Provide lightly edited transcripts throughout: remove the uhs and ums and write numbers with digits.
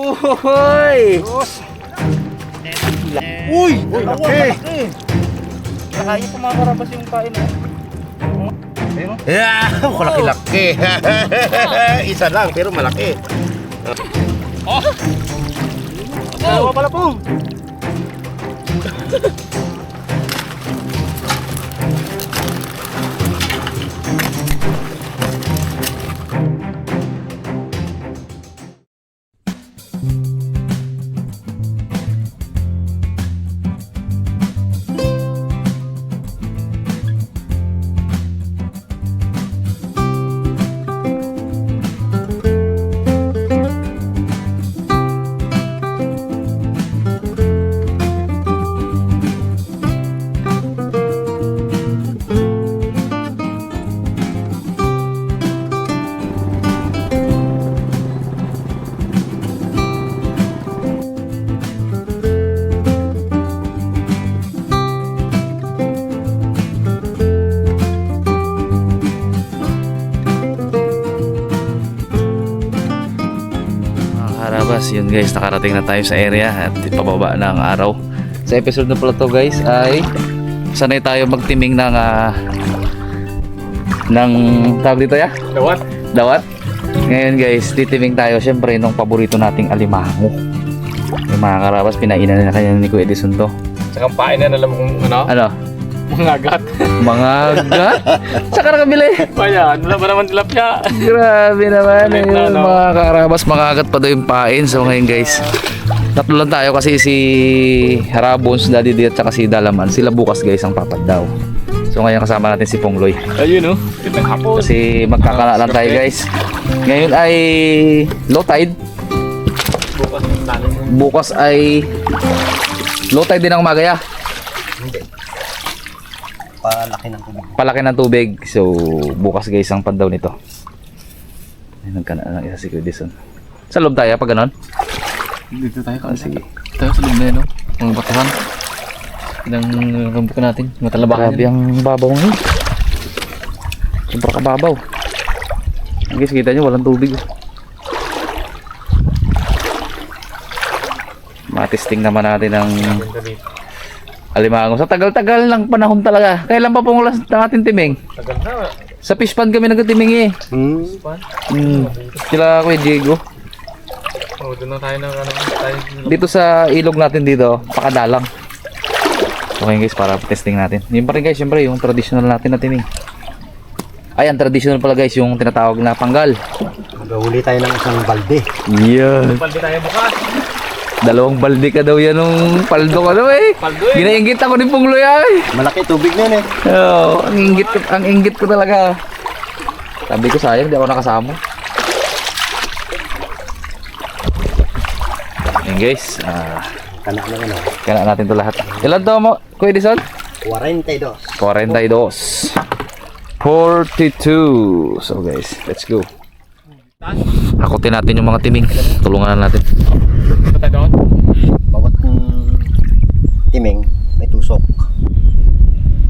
Uy! Uy! Laki! Nakain po mga karabas yung kain mo. Ayun. Yeah! Malaki-laki! Isa lang pero malaki. Oh! Dalawa pala po! Karabas, yun guys, nakarating na tayo sa area at pababa na ang araw. Sa episode na pala to guys ay sanay tayo magtiming ng tawag dito ya? Dawat. Ngayon guys, titiming tayo syempre nung paborito nating alimango. Yung mga karabas, pinainan na kanya ni Kuya Edison to. Tsaka pain na alam mo kung ano? Ano? Mga agat. Mga gat? Saka nakabili? Kaya, ano ba naman tilapia? Grabe naman Ulit yun, na, no? mga karabas, makagat pa daw yung pain. So ngayon guys, tatlo lang tayo kasi si Harabons, Daddy D at saka si Dalaman. Sila bukas guys ang papad daw. So ngayon kasama natin si Pongloy. Ayun, no? Kitang hapon. Kasi magkakala lang tayo guys. Ngayon ay low tide. Bukas ay low tide din ang umaga ya. Palaki ng tubig. Palaki ng tubig. So bukas guys ang pandaw nito. Ay, nagkana ng isa si Kuya Edison. Sa loob tayo pag ganon. Dito tayo. Sige. Tayo sa loob na yun, no? Mga batahan. Ilang rumbukan natin. Matalabakan Grabe ang babaw ngayon. Sobra kababaw. Guys, kita nyo walang tubig. Matesting naman natin ang alimango. Sa tagal-tagal ng panahon talaga. Kailan pa pumulas natin timing? Tagal na. Sa fish pond kami nagtitiming eh. Sila Kuya Diego. Oh, doon na tayo ng ano. Tayo. Dito sa ilog natin dito, pakadalang. Okay guys, para testing natin. Yun pa rin guys, syempre yung traditional natin na timing. Ay, ang traditional pala guys, yung tinatawag na panggal. Magahuli tayo ng isang balde. Yan. Paldi tayo bukas. Dalawang balde ka daw yan nung paldo ka daw eh. Paldo eh. Ginainggit ako ni Pungloy ay. Malaki tubig na yun eh. Oo, ang inggit ko talaga. Sabi ko sayang, di ako nakasama. Yan guys, Kana na ano. kaya natin to lahat. Ilan to mo, Kuya Edison? 42. 42. 42. So guys, let's go. Hakutin natin yung mga timing. Tulungan natin. Ito tayo doon. Bawat timing may tusok.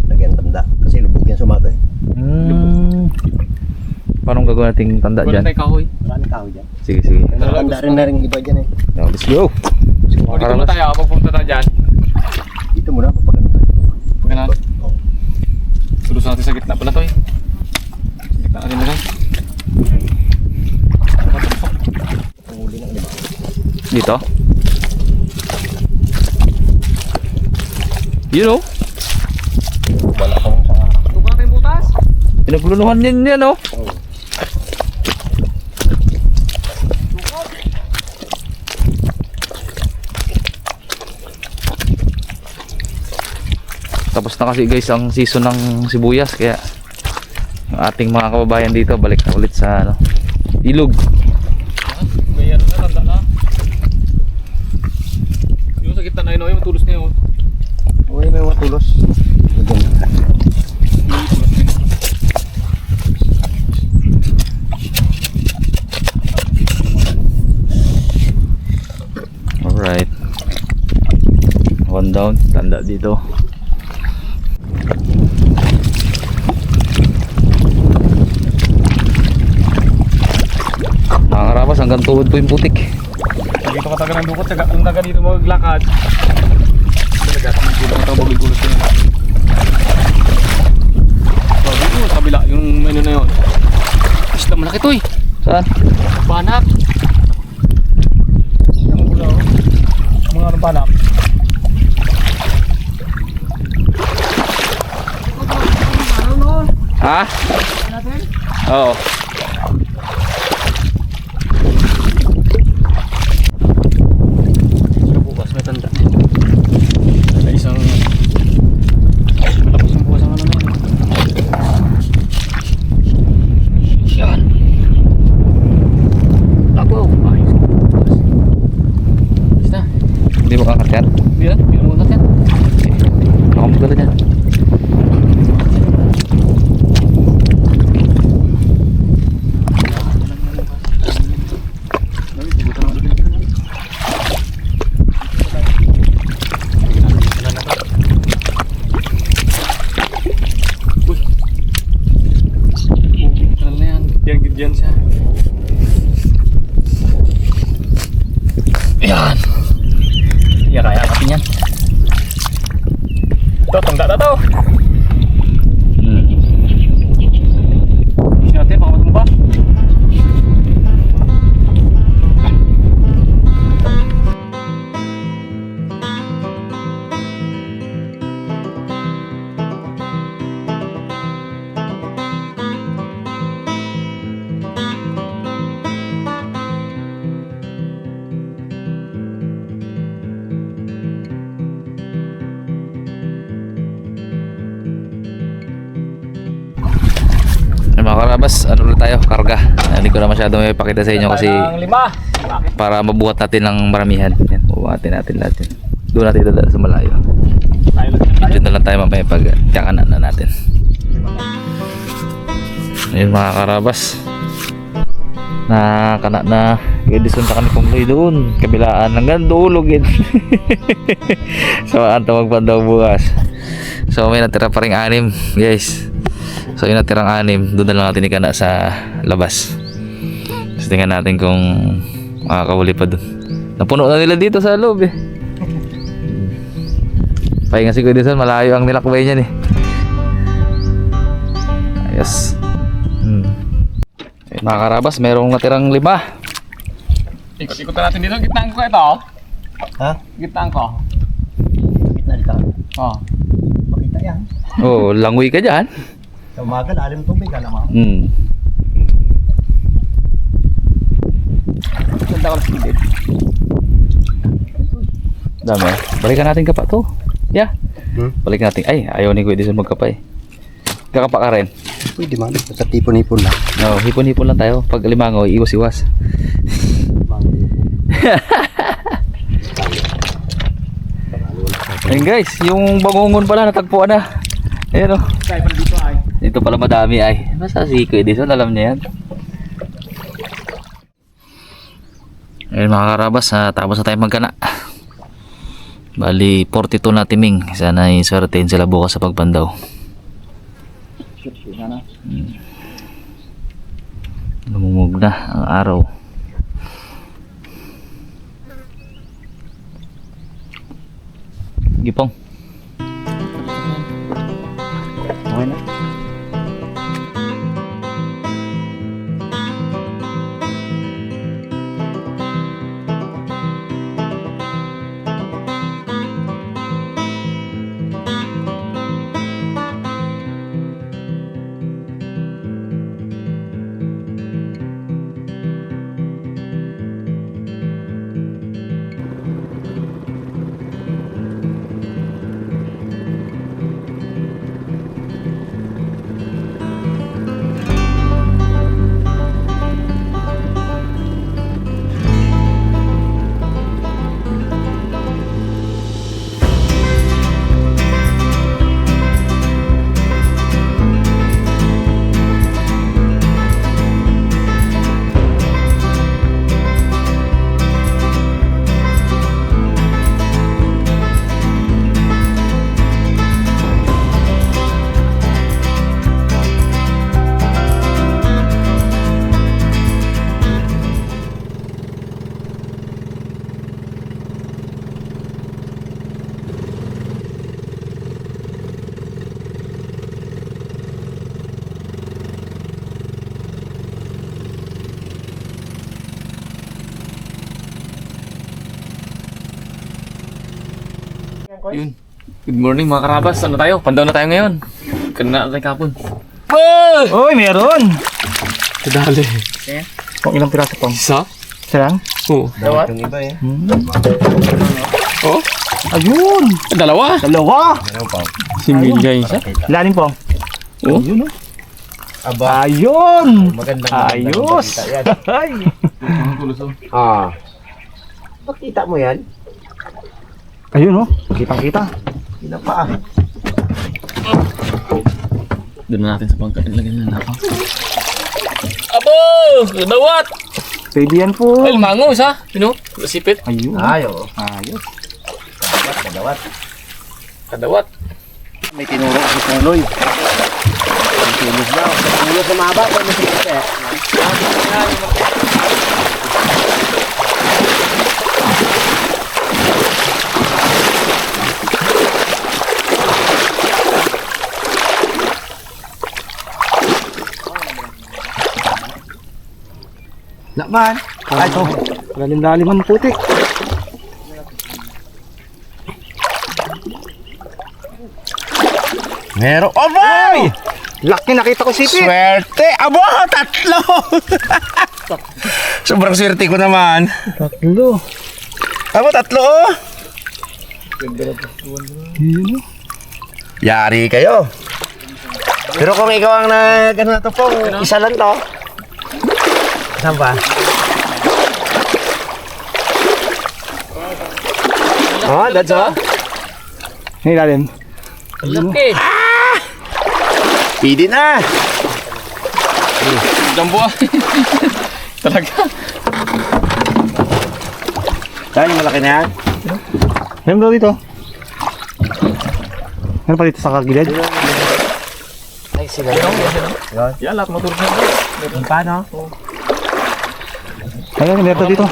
Lagyan tanda. Kasi lubog yan sumaga eh. Paano gagawin nating tanda Wala dyan? tayong kahoy. Maraming kahoy dyan. Sige, sige. Tanda rin na rin iba dyan eh. Now, let's go. O, dito muna tayo. Pagpunta na dyan. Dito muna kapag ano tayo. Pagkanan. Tulus natin sa gitna pala to eh. Sa gitna natin na lang. Ang huli ng lima. Dito. You know, Wala kang sa... Tuka natin yung butas. pinagluluhan yan oh. Tapos na kasi guys ang season ng sibuyas, kaya yung ating mga kababayan dito balik na ulit sa ano, ilog. May ano na, tanda na. Yung sa gitna na yun, yung matulos na yun. Uy, may mga tulos. Lagyan na. Alright. One down, tanda dito. Nakakarapas hanggang tuhod po yung putik. Dito ka taga ng dukot, ang taga dito maglakad. Talaga, dito ka taga bagay-gulot ko na. Bago yun, sa kabila, yung menu na yun. Isda malaki to eh. Saan? Banak. Ang gulaw. Mga anong banak. Ha? Oo. Bukas may tanda. May isang matapos ang bukas ang ano na yun. Yan. Tabaw. Ayos. Ayos na. Hindi mo kakat yan? Yan, pinungat yan. Ako magkala dyan. Ano na yan? Diyan siya. Yan. Iya kaya kapin yan. Ito, tangga na to. Isi natin, baka matumba. Mga karabas, ano ulit tayo? Karga. Hindi ko na masyado may pakita sa inyo kasi Ang 5. Bakit? para mabuhat natin ng maramihan. Yan, bubuhatin natin lahat yan. Doon natin dadala sa malayo. Tayo lang. Medyo na lang tayo mamaya pag kakanan na natin. Ayun mga karabas. Nakakana na. Edison ta kami kung doon. Kabilaan hanggang dulog yun. So, ang tawag pa daw bukas. So, may natira pa rin 6 guys. So yung natirang 6, doon na lang natin ikana sa labas. So tingnan natin kung makakahuli pa doon. Napuno na nila dito sa loob eh. Pahinga si Kuya Edison, malayo ang nilakbay niyan eh. Ayos. Mga karabas, merong natirang 5. Ikot-ikot natin dito. Gitnaan ko ito. Ha? Gitnaan ko. Gitna dito. Oh. Makita yan. Oh, langoy ka dyan. Sa umaga, lalim tubig, alam mo. Ganda ko lang speed. Dami. Balikan natin kapa to. Yeah. Balikan natin. Ay, ayaw ni Kuya Edison magkapa eh. Kakapa ka rin. Pwede man, basta tipon-hipon lang. No, hipon-hipon lang tayo. Pag limango, iwas-iwas. Ayun guys, yung bangungon pala natagpuan na. Ayun o. Kaya pala dito ay. Dito pala madami ay. Basta si Kuya Edison, alam niya yan. Ayun mga karabas, tapos na tayo magkana. Bali 42 na timing. Sana iswertein sila bukas sa pagpandaw. Lumumog na ang araw. Gipong. Okay na. Yun. Good morning mga karabas. Ano tayo? Pandaw na tayo ngayon. Kanina na tayo kapon. Oh! Uy, meron! Kadali. Kung ilang piraso pong? Isa? Isa lang? Oo. Dawat yung iba eh. Oh? Ayun! Dalawa. Dalawa! Meron pa. Si Milay isa. Lalim pong? Oh? Ayun, oh. Aba. Ayun! Magandang Ayos! balita yan. Ay! Ah. Pakita mo yan? Ayun, oh. Kitang-kita. Pinapa. Doon na natin sa pangkain. Lagyan na natin. Abo! Dawat! Pwede yan po. Ay, mango isa. Pino? Sipit. Ayun. Ayo. Ayos. Kadawat. Kadawat. May tinuro si Tuloy. Ang tulog daw. Tulog sa maba. Pero masikip eh. Lakman. Ay, ito. Lalim-lalim ang putik. Meron. Oh, boy! Laki, nakita ko sipi. Swerte! Abo! Tatlo! Sobrang swerte ko naman. Tatlo. Abo, tatlo oh! Ayun, oh. Yari kayo. Pero kung ikaw ang ano na to po, isa lang to. Saan ba? Oh, that's all. May lalim. Laki. Pwede na. Jumbo ah. Talaga. Saan yung malaki na yan? Meron daw dito. Meron pa dito sa kagilid. Ay, sila yun. Yan, lahat matulog na. Paano? Ayun, meron daw dito.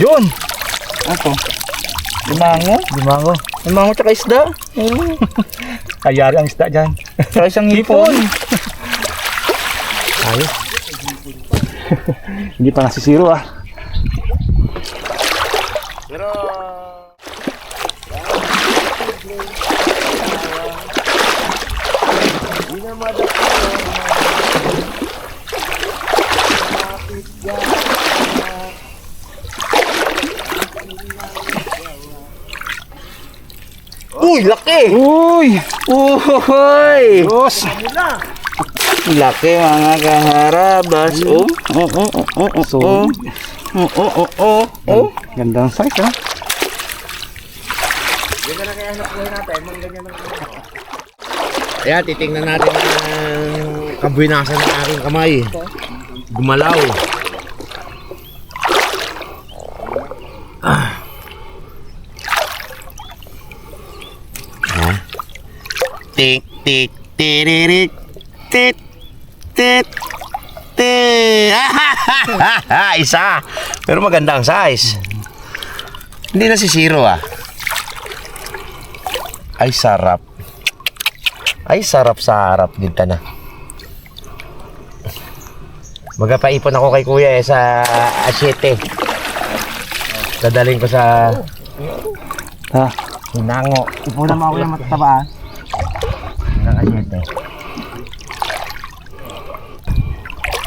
Yun! Ano? Limango? Limango. Limango tsaka isda. Ayari ang isda dyan. Tsaka isang hipon. Ayos. Hindi pa nasisiro ah. Uy, laki! Uy! Uy! Diyos! Laki mga kaharabas. Oh, oh, oh, oh, oh, oh, So, oh, oh, oh, oh, oh. gandang size ah. Ayan, titingnan natin ang kabuinasan ng aking kamay. Gumalaw. Tik, tik, tiririk, tit, tit, tit. Isa. Pero maganda ang size. Hindi na si Zero ah. Ay, sarap. Ay, sarap sa harap din ta na. Magapaipon ako kay kuya eh sa Asyete. Dadaling ko sa Ha? Hinango. Ipunan mo ako yung matataba ah. Ng Asyete.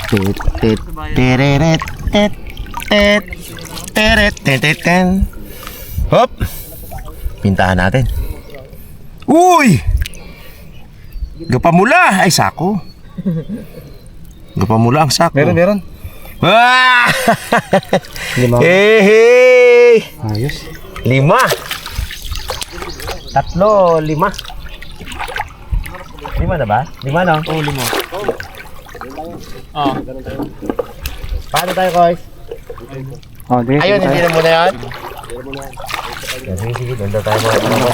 Tit, tit, tiririt, tit, tit, teret, tit, tit, tit. Hop! Pintahan natin. Uy! Gapamula! Ay, sako. Gapamula ang sako. Meron. Ah! Lima. Hey! Ayos. 5. 3, 5. 5 na ba? 5 no? Oh, 5. Ah. Paano tayo, Koy? Oh, sige. Ayun, sige hindi tayo. na muna yan. Sige, sige. Doon daw tayo mga kapatid.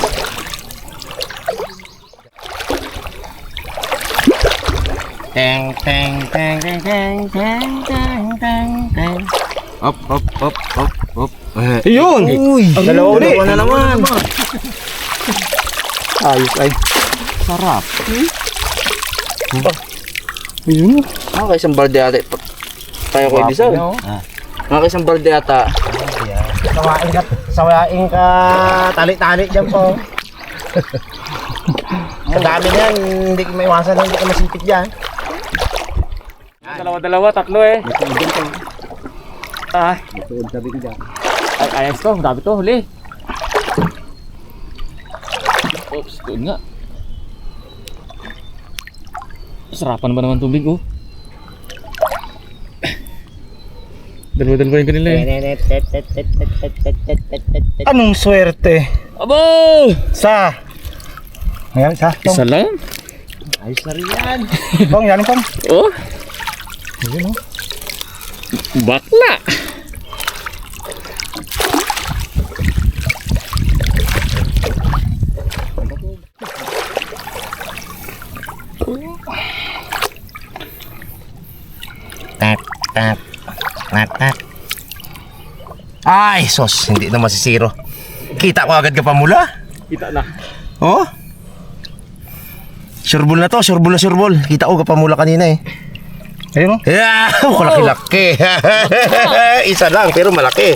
Teng, teng, teng, teng, teng, teng, teng, teng, teng. Up, up, up, up, up. Ayun! Uy! Dalawa ulit. Dalawa na naman. Ayos ay. Sarap. Ayun. Mga isang balde ata. Tayo ko Edison. Mga isang balde ata. Sawain ka tali-tali dyan po. Ang dami niyan, hindi ko maiwasan na hindi ka masipit dyan. Dalawa, tatlo eh. Ay, ayos to, dami to, huli. Oops, doon nga. Sarapan ba naman tubig oh? Dalawa yung kanila eh. Anong swerte? Abo! Sa. Ayan, isa. Isa lang? Ayos na rin yan. Pong, yan pong. Oh? Ayun, oh. Bakla! Tat. Ay, sos, hindi na masisiro. Kita ko agad ka pa mula. Kita na. Oh? Sureball na to, sureball. Kita ko ka pa mula kanina eh. Ayun, oh. Yeah, malaki-laki. Isa lang, pero malaki.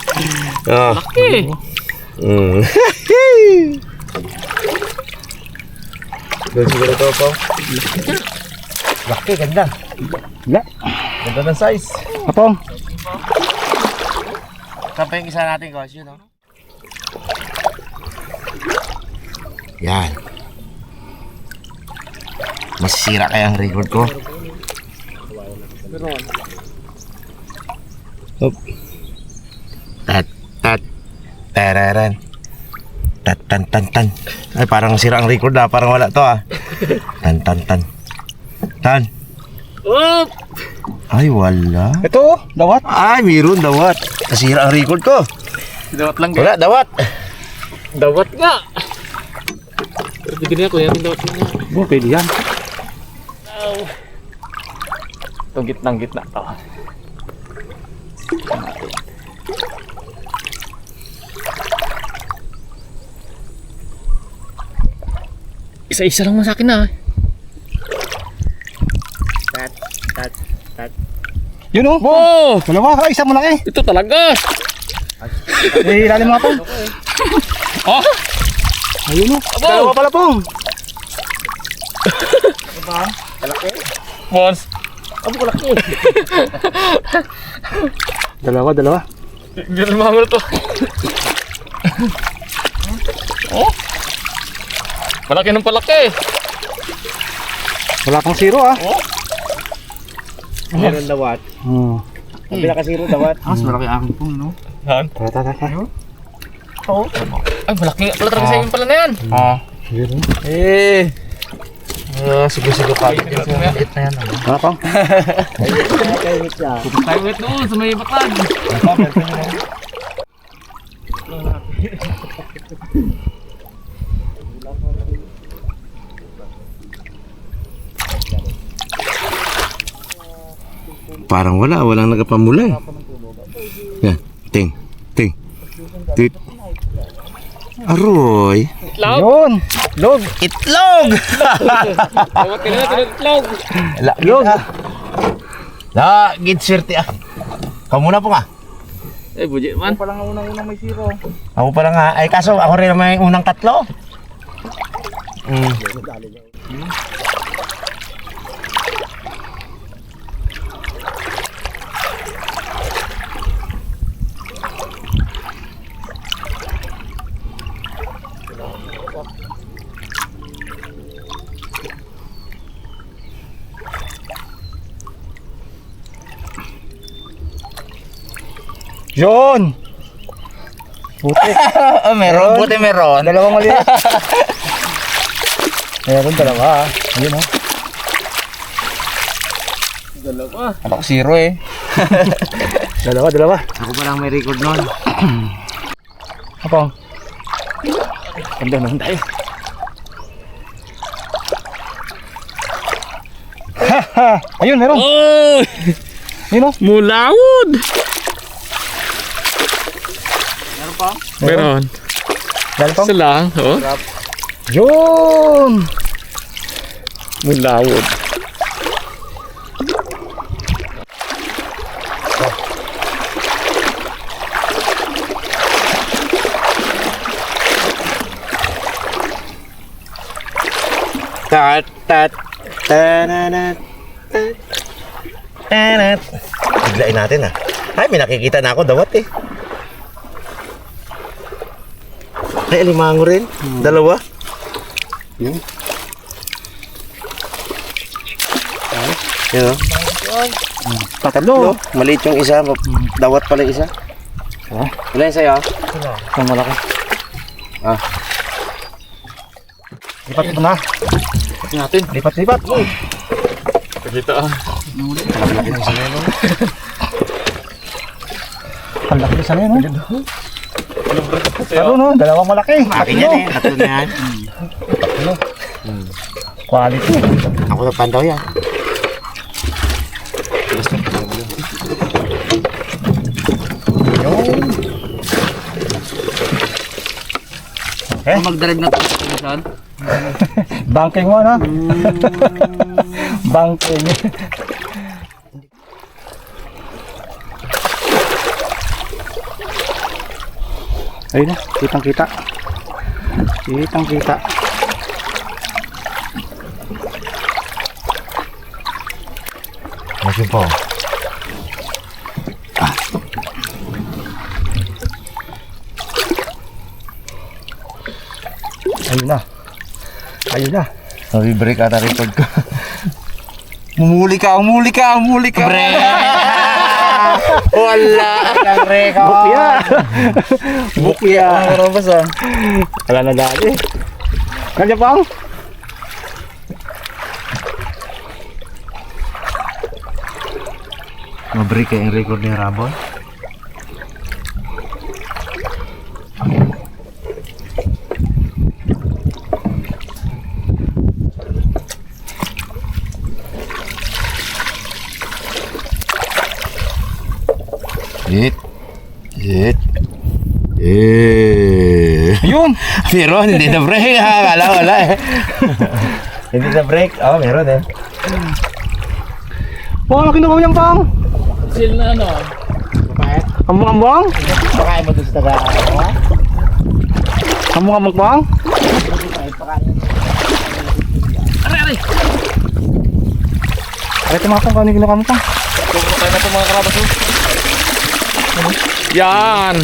Oh. Laki! Doon siguro to po. Laki, ganda. Ganda ng size. Apong. Saan pa yung isa natin, Kos? Yun, no? Yan. Masisira kaya ang record ko. Hop. Tararan. Tan. Ay, parang sira ang record ah. Parang wala to ah. Tan. Oop! Ay, wala. Ito, oh. Dawat. Ay, meron dawat. Nasira ang record ko. Dawat lang Wala, dawat. Dawat nga! Pero bigyan niya ko yan, dawat nga. Oh, pwede yan. Itong gitna to. Isa-isa lang mo sa akin na. Yun, oh. Wow! Dalawa, isa mo lang eh. Ito talaga! Eh, ilalim mga pong. Oh! Ayun, oh. Abo! Dalawa pala pong. Mons! Dalawa. Hindi rin mahangol to. Oh! Malaki ng palaki! Wala pang zero, ah. Meron dawat. Hmm. Kabila ka zero dawat. Mas malaki akin pong, no? Han? Tara. Oo. Ay, malaki nga pala talaga sa inyo pala na yan. Yun, oh. Eh. Sige pa. Liit na yan, Wala pang. Tayo ulit doon sa may batag. Parang walang nagapamula eh. Yan, ting. Tit. Aroy. Itlog! Yun. Log. Itlog! Tawag ka na itlog! Log. Gid swerte ah. Kamuna po nga. Eh, budget man. Palang unang may zero. Ako pala nga. Ay kaso ako rin naman yung unang tatlo. Yun. Puti. Meron. Buti meron. Dalawang maliit. Meron dalawa, ah. Ayun, oh. Dalawa. Ako zero eh. Dalawa. Ako pa lang may record nun. Apong. Ganda naman tayo. Ayun, meron. Oh! Ayun, oh. Mulawod! Meron. Dali pong. Isa lang, oh. Yun. Mulawod. Tat, tat, tananat, tat, tanat. Biglain natin ah. Ay, may nakikita na ako dawat eh. Ay, alimango rin. Dalawa. Yun. Yun o. Tatlo. Maliit yung isa. Dawat pala yung isa. Wala yun sa'yo ah. Ang malaki. Ah. Lipat mo na. Natin. Lipat. Kita ah. Malaki ng isa na yun. Ang laki sa no? Pero no, dalawang malaki. Akin yan eh. Tatlo na yan. Quality. Ako nagpandaw yan. Magdrive na tayo sa saan? Banking mo, no? Banking. Ayun na, kitang-kita. Kitang-kita. Masyon po. Ayun na. Ayun na. Break ata record ko. Umuli ka. Wala kang record. Bukya. Bukya. Ano ba sa? Wala na dali. Kanya pang? Mabreak yung record ni Rabon. Hit. Ayun. Meron, hindi na break ha. Kala wala eh. Hindi na break. Oh, meron eh. Pang, kinuha niyang pang. Seal na ano. Ambang-ambang. Pakain mo doon sa taga. Ambang-ambang pang. Aray! Ay, tumapang ka. Ano yung kinuha mo pang? Tayo na ito mga karabas oh. Yan!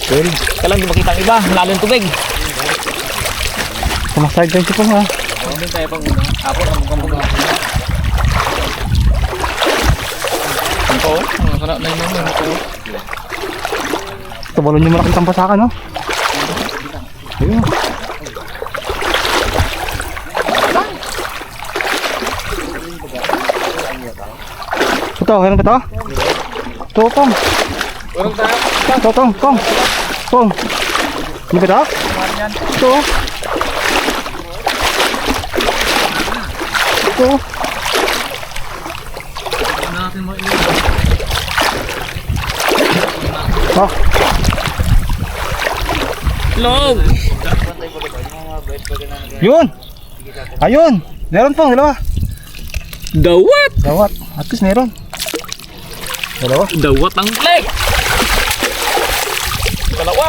Well, Kailan di makita ang iba, lalo yung tubig. sumaside ka siya pang ha. Hindi tayo pang una. Tapos ang mukhang ang po, ang sarap na yun ang po. Tubalon niyo malaki ang pasakan, no? Ayun. Ito, meron ba ito? Ito, pang. Walang tayo. Ito, pang. Pang. Hindi ba ito? Ito. Ito. Oh, Long! yun. Ayun. Meron pang, dalawa. Dawat! Dawat. At least meron. Dalawa. Dawat ang leg! Dalawa!